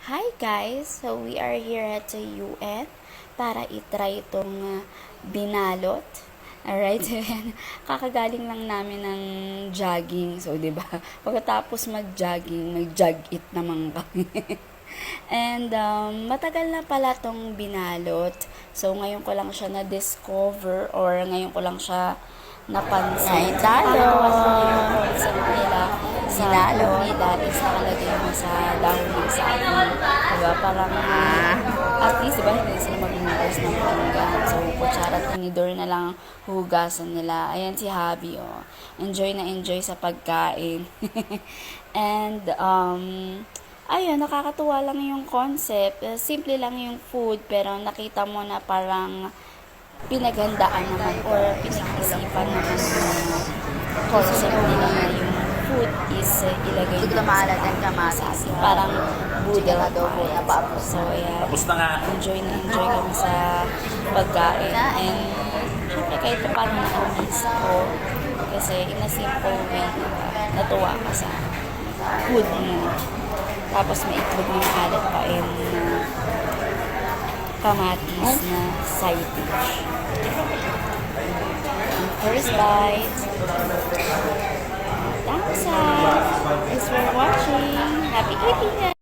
Hi guys! So we are here at the UN para itry itong binalot. Alright, so yan. Kakagaling lang namin ng jogging. So, di ba? Pagkatapos mag-jogging, mag-jog it naman kami. And matagal na pala tong binalot. So, ngayon ko lang siya na-discover or ngayon ko lang siya napansin. Binalot! Sa nila, sa comida is nakalagay mo sa dahon ng saging. Diba? Parang, at least, diba, hindi sila maghugas ng pinggan. So, kutsara at tinidor na lang hugasan nila. Ayan si Habi, oh. Enjoy na enjoy sa pagkain. And, ayun, nakakatuwa lang yung concept. Simple lang yung food, pero nakita mo na parang pinaghandaan naman or pinag-isipan naman yung concept nila na yung food is ilagay sa asin. Parang boodle adobo na papo. So, ayan. Tapos na nga. Enjoy na enjoy kami sa pagkain. And, syempre, kahit pa paano na-miss ko. Kasi, in a simple way, natuwa ka sa food mo. Tapos, may itlog na maalat pa and kamatis na side dish. First bite. Thumbs up. Thanks for watching. Happy eating!